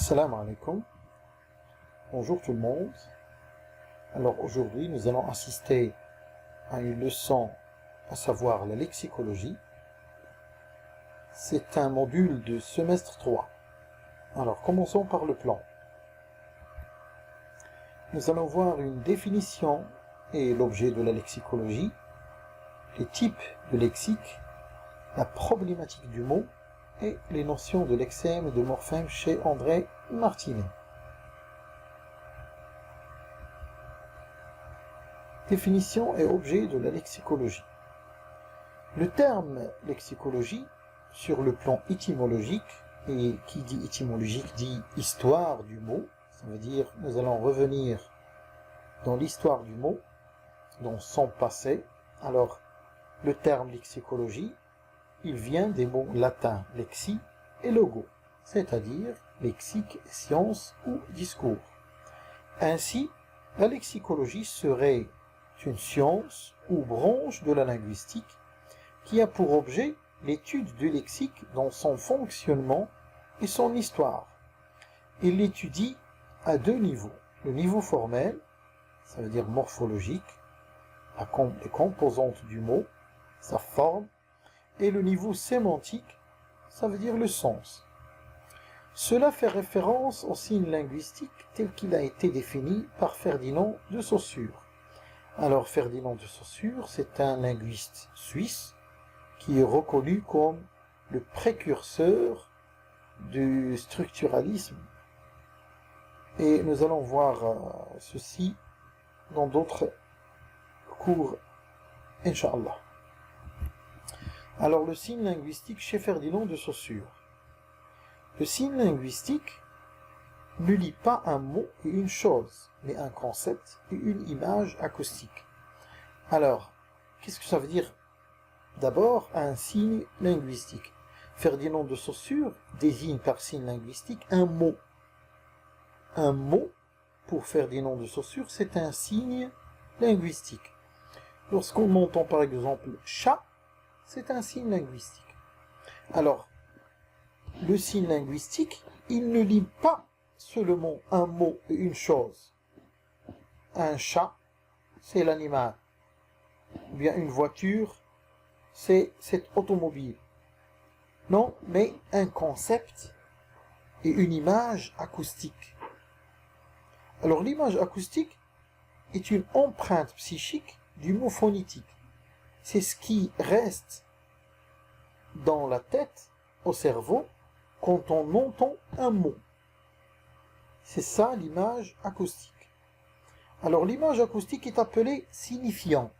Salam alaikum, bonjour tout le monde. Alors aujourd'hui nous allons assister à une leçon, à savoir la lexicologie. C'est un module de semestre 3. Alors commençons par le plan. Nous allons voir une définition et l'objet de la lexicologie, les types de lexique, la problématique du mot et les notions de lexème et de morphème chez André Martinet. Définition et objet de la lexicologie. Le terme lexicologie, sur le plan étymologique, et qui dit étymologique dit histoire du mot, ça veut dire nous allons revenir dans l'histoire du mot, dans son passé. Alors, le terme lexicologie, il vient des mots latins lexi et logo, c'est-à-dire lexique, science ou discours. Ainsi, la lexicologie serait une science ou branche de la linguistique qui a pour objet l'étude du lexique dans son fonctionnement et son histoire. Il l'étudie à deux niveaux. Le niveau formel, ça veut dire morphologique, les composantes du mot, sa forme, et le niveau sémantique, ça veut dire le sens. Cela fait référence au signe linguistique tel qu'il a été défini par Ferdinand de Saussure. Alors Ferdinand de Saussure, c'est un linguiste suisse qui est reconnu comme le précurseur du structuralisme. Et nous allons voir ceci dans d'autres cours, Inch'Allah. Alors le signe linguistique chez Ferdinand de Saussure. Le signe linguistique ne lie pas un mot et une chose, mais un concept et une image acoustique. Alors, qu'est-ce que ça veut dire? D'abord, un signe linguistique. Ferdinand de Saussure désigne par signe linguistique un mot. Un mot, pour Ferdinand de Saussure, c'est un signe linguistique. Lorsqu'on entend par exemple chat, c'est un signe linguistique. Alors, le signe linguistique, il ne lie pas seulement un mot et une chose. Un chat, c'est l'animal. Ou bien une voiture, c'est cette automobile. Non, mais un concept et une image acoustique. Alors l'image acoustique est une empreinte psychique du mot phonétique. C'est ce qui reste dans la tête, au cerveau, quand on entend un mot. C'est ça l'image acoustique. Alors l'image acoustique est appelée signifiant.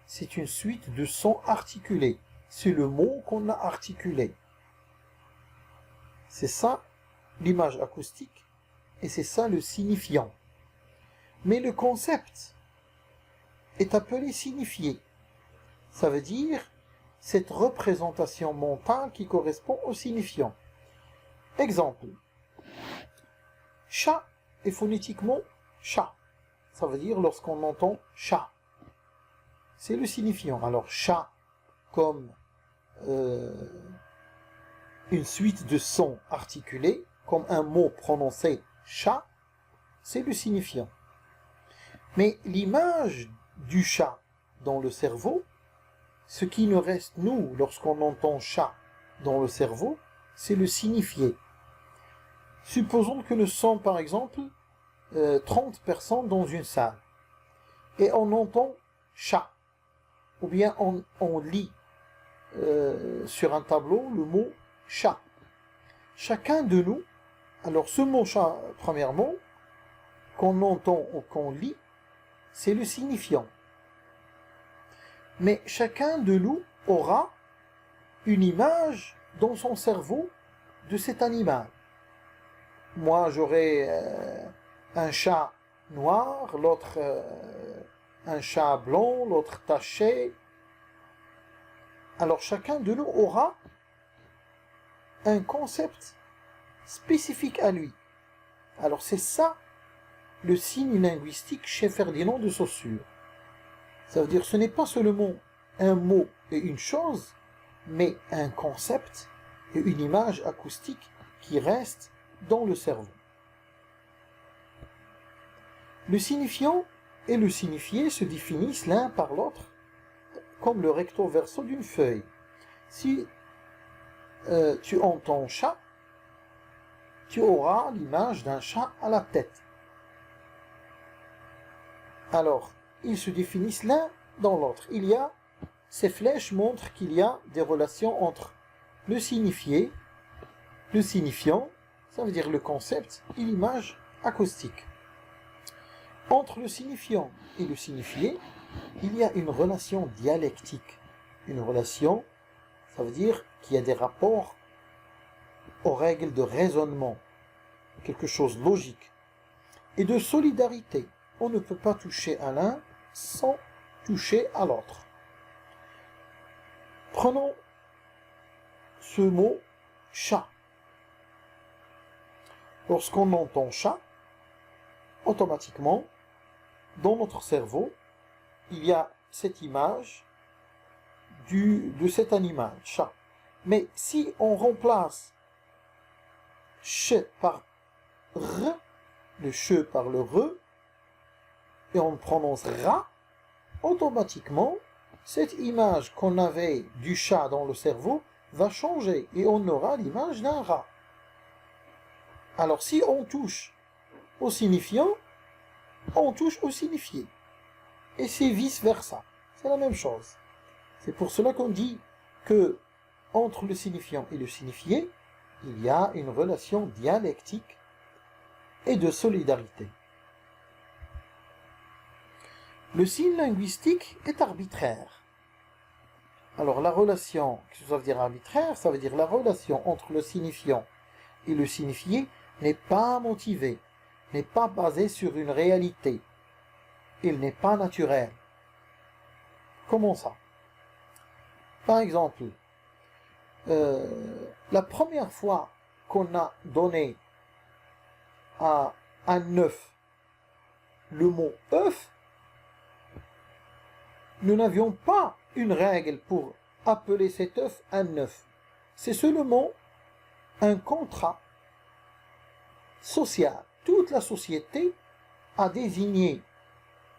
C'est une suite de sons articulés. C'est le mot qu'on a articulé. C'est ça l'image acoustique et c'est ça le signifiant. Mais le concept est appelé signifié. Ça veut dire cette représentation mentale qui correspond au signifiant. Exemple. Chat est phonétiquement chat. Ça veut dire lorsqu'on entend chat. C'est le signifiant. Alors chat comme une suite de sons articulés, comme un mot prononcé chat, c'est le signifiant. Mais l'image du chat dans le cerveau, ce qui nous reste, nous, lorsqu'on entend chat dans le cerveau, c'est le signifié. Supposons que nous sommes, par exemple, 30 personnes dans une salle, et on entend chat, ou bien on lit sur un tableau le mot chat. Chacun de nous, alors ce mot chat, premièrement, qu'on entend ou qu'on lit, c'est le signifiant. Mais chacun de nous aura une image dans son cerveau de cet animal. Moi, j'aurai un chat noir, l'autre un chat blanc, l'autre taché. Alors chacun de nous aura un concept spécifique à lui. Alors c'est ça le signe linguistique chez Ferdinand de Saussure. Ça veut dire ce n'est pas seulement un mot et une chose, mais un concept et une image acoustique qui restent dans le cerveau. Le signifiant et le signifié se définissent l'un par l'autre comme le recto verso d'une feuille. Si tu entends chat, tu auras l'image d'un chat à la tête. Alors, ils se définissent l'un dans l'autre. Ces flèches montrent qu'il y a des relations entre le signifié, le signifiant, ça veut dire le concept, et l'image acoustique. Entre le signifiant et le signifié, il y a une relation dialectique. Une relation, ça veut dire qu'il y a des rapports aux règles de raisonnement, quelque chose de logique, et de solidarité. On ne peut pas toucher à l'un sans toucher à l'autre. Prenons ce mot chat. Lorsqu'on entend chat, automatiquement, dans notre cerveau, il y a cette image de cet animal, chat. Mais si on remplace ch par r, le ch par le re, et on prononce ra, automatiquement, cette image qu'on avait du chat dans le cerveau va changer et on aura l'image d'un rat. Alors si on touche au signifiant, on touche au signifié. Et c'est vice-versa. C'est la même chose. C'est pour cela qu'on dit que entre le signifiant et le signifié, il y a une relation dialectique et de solidarité. Le signe linguistique est arbitraire. Alors la relation, qu'est-ce que ça veut dire arbitraire? Ça veut dire la relation entre le signifiant et le signifié n'est pas motivée, n'est pas basée sur une réalité. Il n'est pas naturel. Comment ça? Par exemple, la première fois qu'on a donné à un œuf le mot œuf, nous n'avions pas une règle pour appeler cet œuf un œuf. C'est seulement un contrat social. Toute la société a désigné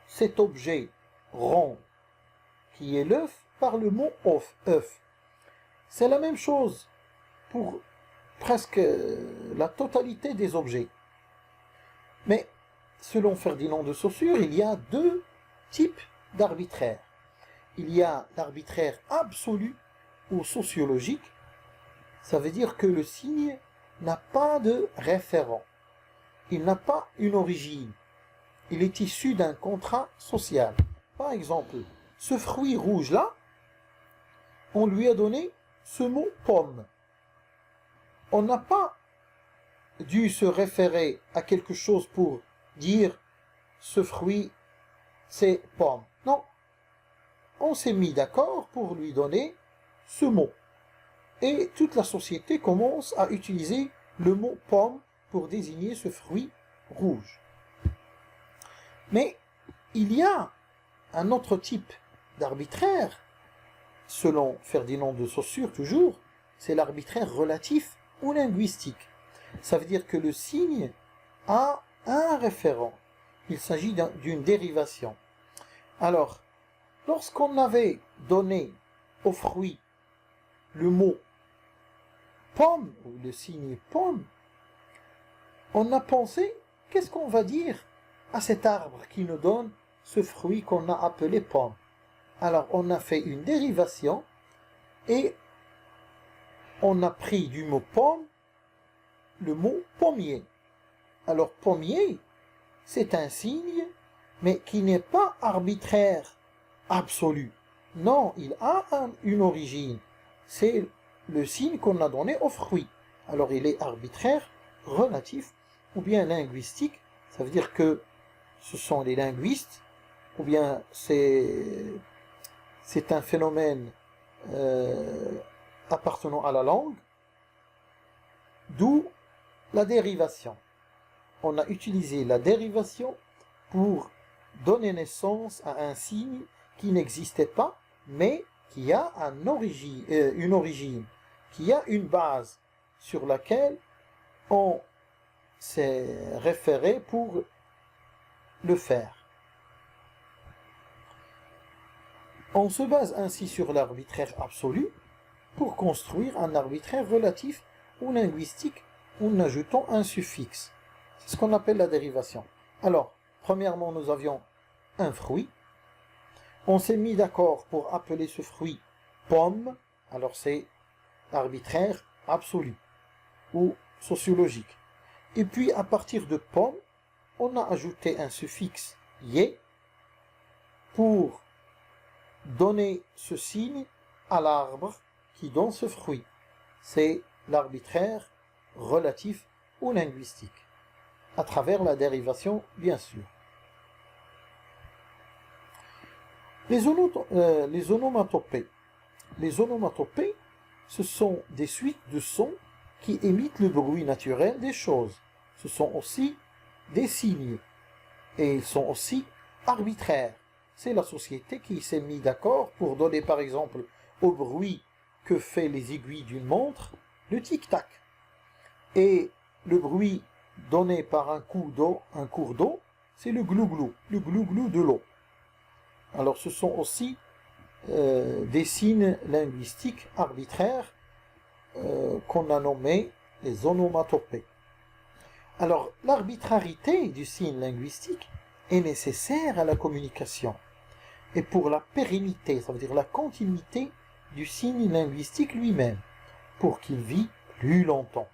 cet objet rond qui est l'œuf par le mot œuf. C'est la même chose pour presque la totalité des objets. Mais selon Ferdinand de Saussure, il y a deux types d'arbitraire. Il y a l'arbitraire absolu ou sociologique. Ça veut dire que le signe n'a pas de référent. Il n'a pas une origine. Il est issu d'un contrat social. Par exemple, ce fruit rouge-là, on lui a donné ce mot pomme. On n'a pas dû se référer à quelque chose pour dire ce fruit c'est pomme. Non. On s'est mis d'accord pour lui donner ce mot. Et toute la société commence à utiliser le mot pomme pour désigner ce fruit rouge. Mais il y a un autre type d'arbitraire, selon Ferdinand de Saussure toujours, c'est l'arbitraire relatif ou linguistique. Ça veut dire que le signe a un référent. Il s'agit d'une dérivation. Alors, lorsqu'on avait donné au fruit le mot pomme, ou le signe pomme, on a pensé, qu'est-ce qu'on va dire à cet arbre qui nous donne ce fruit qu'on a appelé pomme? Alors, on a fait une dérivation et on a pris du mot pomme le mot pommier. Alors, pommier, c'est un signe, mais qui n'est pas arbitraire absolu. Non, il a une origine. C'est le signe qu'on a donné au fruit. Alors, il est arbitraire, relatif, ou bien linguistique. Ça veut dire que ce sont les linguistes, ou bien c'est un phénomène appartenant à la langue, d'où la dérivation. On a utilisé la dérivation pour donner naissance à un signe qui n'existait pas, mais qui a une origine, qui a une base sur laquelle on s'est référé pour le faire. On se base ainsi sur l'arbitraire absolu pour construire un arbitraire relatif ou linguistique en ajoutant un suffixe. C'est ce qu'on appelle la dérivation. Alors, premièrement, nous avions un fruit. On s'est mis d'accord pour appeler ce fruit pomme. Alors, c'est arbitraire absolu ou sociologique. Et puis, à partir de pomme, on a ajouté un suffixe yé pour donner ce signe à l'arbre qui donne ce fruit. C'est l'arbitraire relatif ou linguistique, à travers la dérivation, bien sûr. Les onomatopées. Les onomatopées, ce sont des suites de sons qui imitent le bruit naturel des choses. Ce sont aussi des signes. Et ils sont aussi arbitraires. C'est la société qui s'est mise d'accord pour donner par exemple au bruit que fait les aiguilles d'une montre le tic-tac. Et le bruit donné par un cours d'eau, c'est le glou-glou de l'eau. Alors ce sont aussi des signes linguistiques arbitraires qu'on a nommés les onomatopées. Alors l'arbitrarité du signe linguistique est nécessaire à la communication et pour la pérennité, ça veut dire la continuité du signe linguistique lui-même, pour qu'il vit plus longtemps.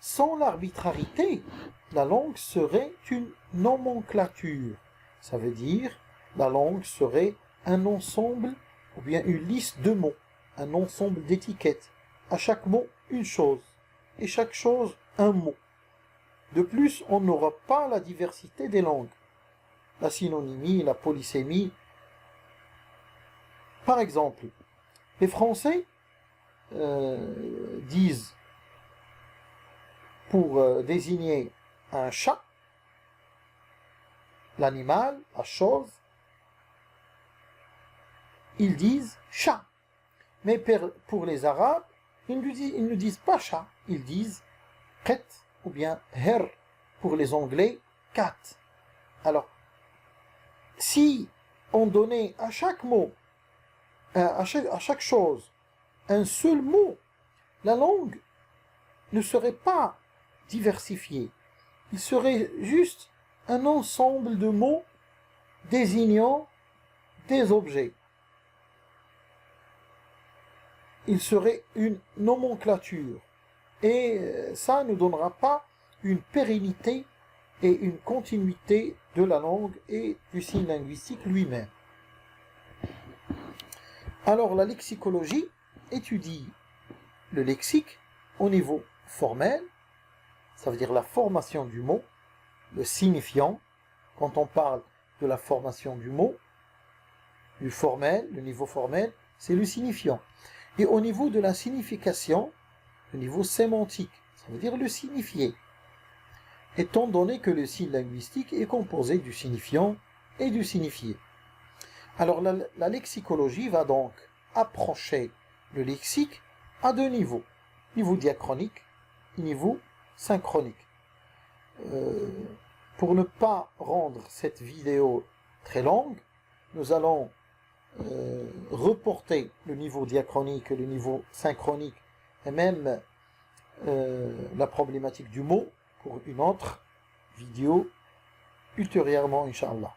Sans l'arbitrarité, la langue serait une nomenclature. Ça veut dire, la langue serait un ensemble, ou bien une liste de mots, un ensemble d'étiquettes. À chaque mot, une chose, et chaque chose, un mot. De plus, on n'aura pas la diversité des langues, la synonymie, la polysémie. Par exemple, les Français disent pour désigner un chat, l'animal, la chose, ils disent chat. Mais pour les Arabes, ils ne disent pas chat, ils disent qet ou bien her. Pour les Anglais, cat. Alors, si on donnait à chaque mot, à chaque chose, un seul mot, la langue ne serait pas diversifiée. Il serait juste un ensemble de mots désignant des objets. Il serait une nomenclature. Et ça ne donnera pas une pérennité et une continuité de la langue et du signe linguistique lui-même. Alors la lexicologie étudie le lexique au niveau formel, ça veut dire la formation du mot, le signifiant. Quand on parle de la formation du mot, du formel, le niveau formel, c'est le signifiant. Et au niveau de la signification, le niveau sémantique, ça veut dire le signifié. Étant donné que le signe linguistique est composé du signifiant et du signifié. Alors la lexicologie va donc approcher le lexique à deux niveaux. Niveau diachronique et niveau synchronique. Pour ne pas rendre cette vidéo très longue, nous allons reporter le niveau diachronique et le niveau synchronique et même la problématique du mot pour une autre vidéo ultérieurement, Inch'Allah.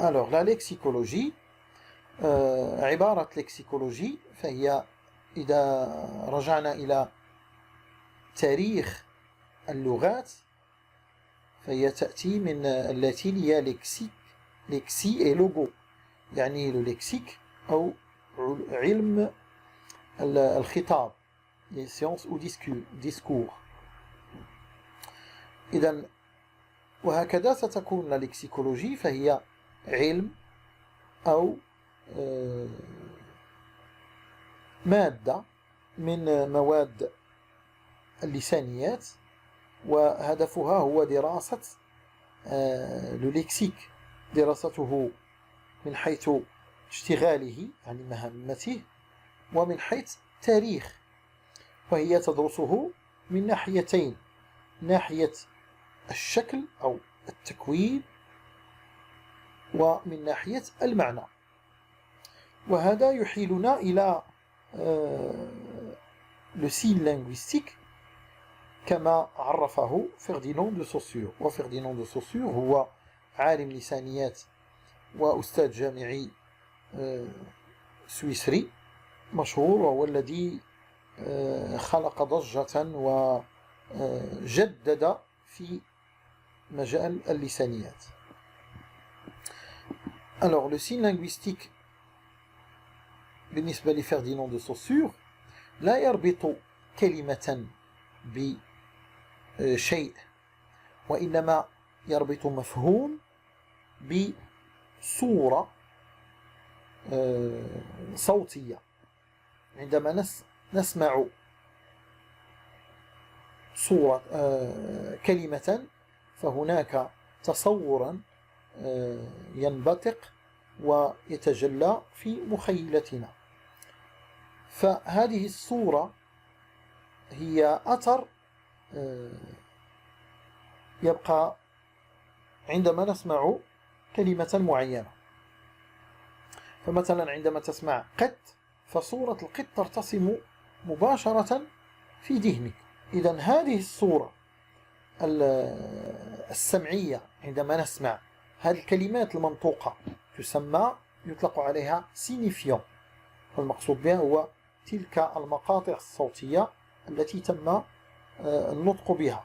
Alors, la lexicologie, عبارة لكسيكولوجي فهي إذا رجعنا إلى تاريخ اللغات فهي تأتي من اللاتينية لكسي et logo يعني le lexique أو علم الخطاب les sciences ou discours. إذن وهكذا ستكون اللكسيكولوجي فهي علم أو مادة من مواد اللسانيات وهدفها هو دراسة اللكسيك دراسته من حيث اشتغاله يعني مهمته ومن حيث تاريخ وهي تدرسه من ناحيتين ناحية الشكل أو التكوين ومن ناحية المعنى. وهذا يحيلنا إلى le signe linguistique كما عرفه فرديناند دو سوسور. وفرديناند دو سوسور هو عالم لسانيات وأستاذ جامعي سويسري مشهور، وهو الذي خلق ضجة وجدد في مجال اللسانيات. Alors, le signe linguistique بالنسبة لفرديناند دو سوسور لا يربط كلمة بشيء، وإنما يربط مفهوم بصورة صوتية. عندما نسمع صورة كلمة فهناك تصورا ينبثق ويتجلى في مخيلتنا، فهذه الصورة هي أثر يبقى عندما نسمع كلمة معينة. فمثلا عندما تسمع قط فصورة القط ترتسم مباشرة في ذهنك. إذن هذه الصورة السمعية عندما نسمع هذه الكلمات المنطوقة يطلق عليها سينيفيون، والمقصود بها هو تلك المقاطع الصوتية التي تم النطق بها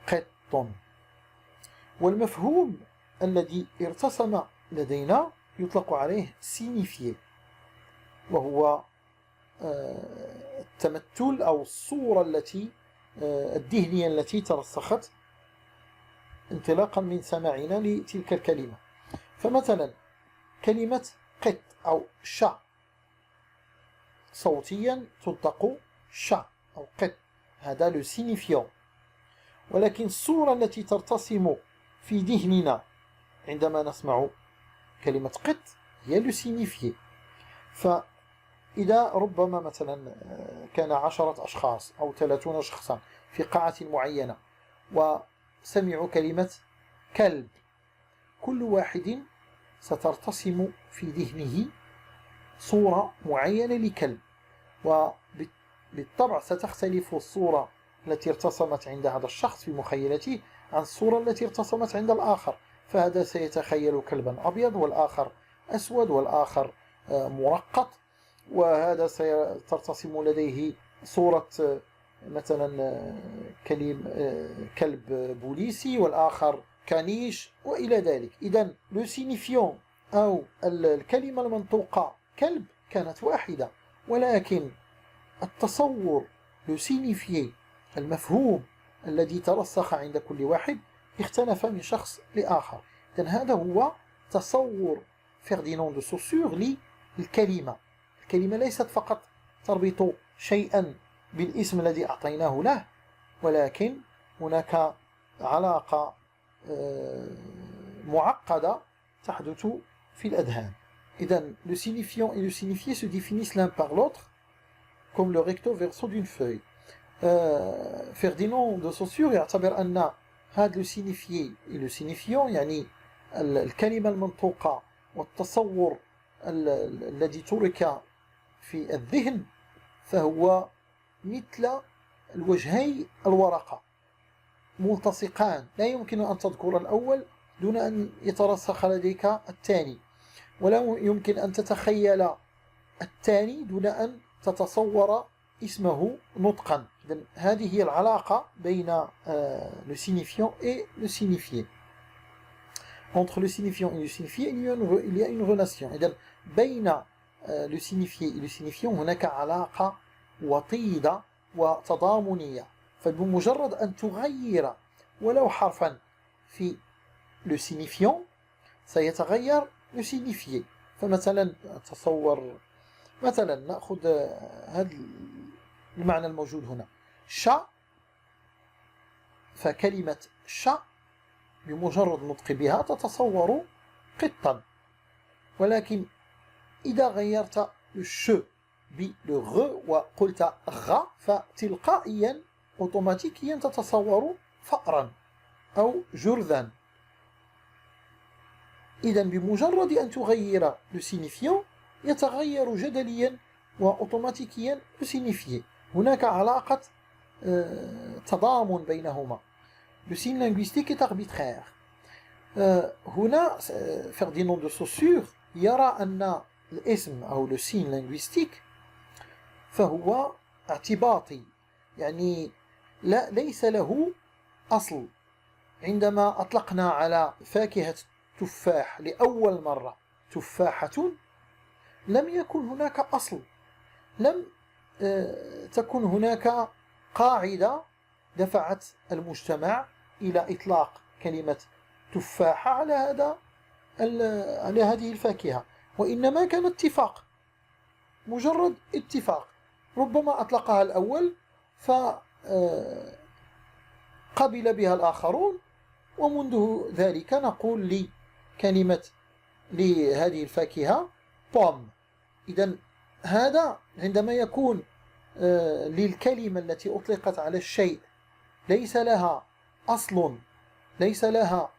قط. والمفهوم الذي ارتسم لدينا يطلق عليه سينيفيي، وهو التمثل أو الصورة الذهنية التي ترسخت انطلاقا من سماعنا لتلك الكلمة. فمثلا كلمة قط أو شا صوتيا تنطق شا أو قط، هذا لو سينيفيون. ولكن الصورة التي ترتسم في ذهننا عندما نسمع كلمة قط هي لو سينيفيي. فإذا ربما مثلا كان 10 أشخاص أو 30 شخصا في قاعة معينة وسمعوا كلمة كلب، كل واحد سترتسم في ذهنه صورة معينة لكلب، وبالطبع ستختلف الصورة التي ارتسمت عند هذا الشخص في مخيلته عن الصورة التي ارتسمت عند الآخر. فهذا سيتخيل كلبا أبيض، والآخر أسود، والآخر مرقط، وهذا سترتسم لديه صورة مثلا كلب بوليسي، والآخر كانيش، وإلى ذلك. إذن لو سينيفيون أو الكلمة المنطوقة كلب كانت واحدة، ولكن التصور لو سينيفيي المفهوم الذي ترسخ عند كل واحد اختلف من شخص لآخر. إذن هذا هو تصور فرديناند دو سوسور للكلمة. الكلمة ليست فقط تربط شيئا بالاسم الذي أعطيناه له، ولكن هناك علاقة معقدة تحدث في الأذهان. إذن le signifiant et le signifié se définissent l'un par l'autre comme le recto verso d'une feuille. فرديناند دو سوسور يعتبر أن هذا le signifié et le signifiant يعني الكلمة المنطوقة والتصور الذي ترك في الذهن فهو مثل الوجهي الورقة ملتصقان، لا يمكن أن تذكر الأول دون أن يترسخ لديك الثاني، ولا يمكن أن تتخيل الثاني دون أن تتصور اسمه نطقا. هذه هي العلاقة بين le signifiant et le signifié. Entre le signifiant et le signifié il y a une relation. إذن بين le signifié et le signifiant هناك علاقة وطيدة وتضامنية. فبمجرد أن تغير ولو حرفا في le signifiant سيتغير le signifié. فمثلا تصور مثلا نأخذ هذا المعنى الموجود هنا شا، فكلمة شا بمجرد نطق بها تتصور قطا، ولكن إذا غيرت الش بالغ وقلت غ فتلقائيا أوتوماتيكيا تتصور فأرا أو جرذا. إذا بمجرد أن تغير لو سينيفيون يتغير جدليا وأوتوماتيكيا لو سينيفيي. هناك علاقة تضامن بينهما. Le signe linguistique est arbitraire. هنا Ferdinand de Saussure يرى أن الاسم أو le signe linguistique فهو اعتباطي، يعني ليس له أصل. عندما أطلقنا على فاكهة تفاح لأول مرة تفاحة لم يكن هناك أصل، لم تكن هناك قاعدة دفعت المجتمع إلى إطلاق كلمة تفاحة على هذه الفاكهة، وإنما كان اتفاق، مجرد اتفاق. ربما أطلقها الأول فقبل بها الآخرون، ومنذ ذلك نقول لهذه الفاكهة بوم. إذن هذا عندما يكون للكلمة التي أطلقت على الشيء ليس لها أصل، ليس لها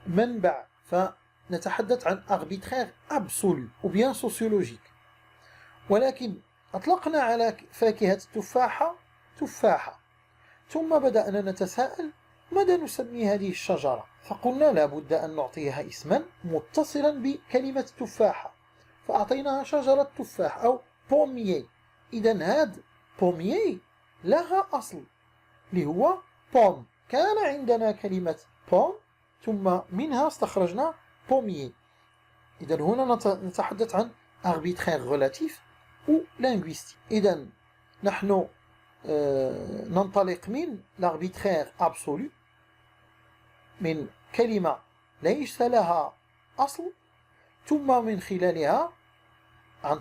منبع، فنتحدث عن arbitraire absolu ou bien sociologique. ولكن أطلقنا على فاكهة التفاحة تفاحة، ثم بدأنا نتساءل ماذا نسمي هذه الشجرة؟ فقلنا لا بد أن نعطيها اسما متصلا بكلمة تفاحة، فأعطيناها شجرة تفاح أو بوميي. إذن هذا بوميي لها أصل اللي هو بوم، كان عندنا كلمة بوم ثم منها استخرجنا بوميي. إذن هنا نتحدث عن arbitraire relatif ou linguistique. إذن نحن ننطلق من l'arbitraire absolu، من كلمة ليس لها أصل، ثم من خلالها عن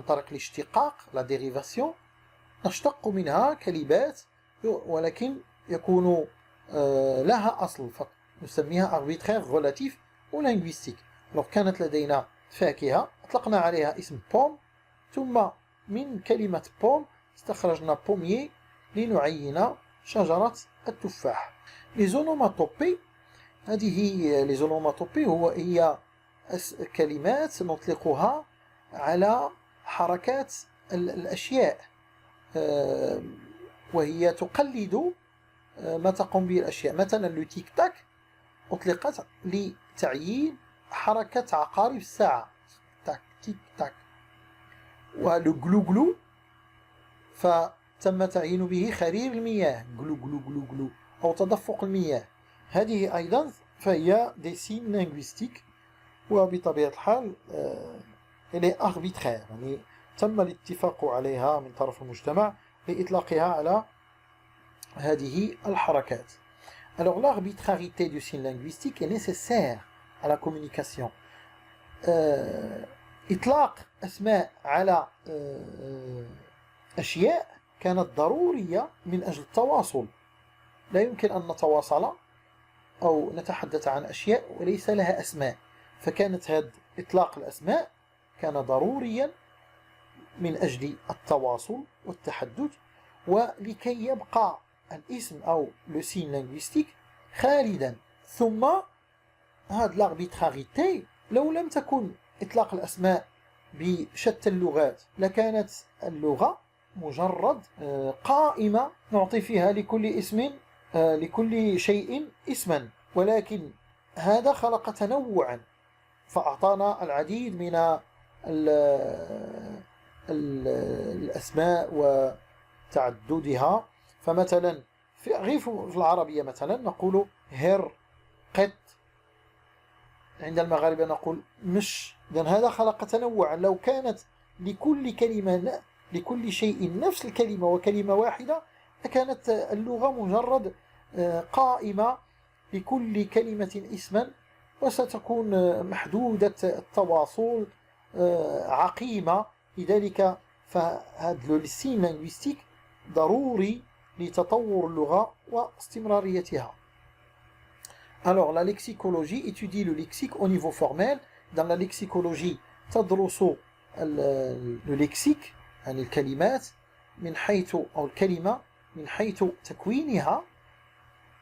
طريق الاشتقاق la dérivation نشتق منها كلمات ولكن يكون لها أصل، فنسميها arbitraire relatif ou linguistique. لو كانت لدينا فاكهة أطلقنا عليها اسم بوم، ثم من كلمة بوم استخرجنا بوميي لنعين شجرة التفاح. ليزونوماتوبي، هذه ليزونوماتوبي هي كلمات نطلقها على حركات الأشياء، وهي تقلد ما تقوم به الأشياء. مثلا لو تيك تاك أطلقت لتعيين حركة عقارب الساعة، تاك تيك تاك. ولو جلو جلو فتم تعيين به خرير المياه، جلو جلو جلو جلو، أو تدفق المياه. هذه أيضا فهي دي سين لينغويستيك، وبطبيعة الحال هي arbitraire، يعني تم الاتفاق عليها من طرف المجتمع لإطلاقها على هذه الحركات. Alors l'arbitrarité du signe linguistique est nécessaire à la communication. إطلاق أسماء على أشياء كانت ضرورية من أجل التواصل. لا يمكن أن نتواصل أو نتحدث عن أشياء وليس لها أسماء، فكانت هذا إطلاق الأسماء كان ضروريا من أجل التواصل والتحدث، ولكي يبقى الاسم أو لو سين لينغويستيك خالدا. ثم هذا l'arbitrarité لو لم تكن إطلاق الأسماء بشتى اللغات لكانت اللغة مجرد قائمة نعطي فيها لكل اسم لكل شيء اسما، ولكن هذا خلق تنوعا فأعطانا العديد من الأسماء وتعددها. فمثلا في العربية مثلا نقول هر، قط، عند المغاربة نقول مش. إذن هذا خلق تنوعا. لو كانت لكل كلمة لكل شيء نفس الكلمة وكلمة واحدة لكانت اللغة مجرد قائمة لكل كلمة اسما، وستكون محدودة التواصل عقيمة. لذلك فهذا السين لينغويستيك ضروري لتطور اللغة واستمراريتها. Alors la lexicologie étudie le lexique au niveau formel. Dans la lexicologie تدرس le lexique يعني الكلمات من حيث أو الكلمة من حيث تكوينها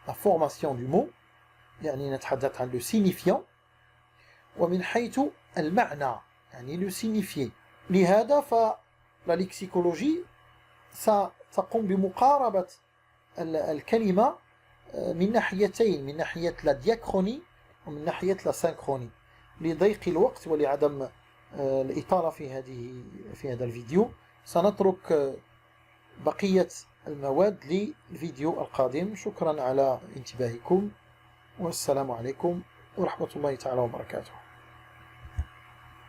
la formation du mot يعني نتحدث عن le signifiant ومن حيث المعنى يعني le signifié لهذا فلا ليكسيكولوجي ستقوم بمقاربة الكلمة من ناحيتين من ناحية لا دياكروني ومن ناحية لا سينكروني لضيق الوقت ولعدم الإطالة في هذا الفيديو سنترك بقية المواد للفيديو القادم شكرا على انتباهكم والسلام عليكم ورحمة الله تعالى وبركاته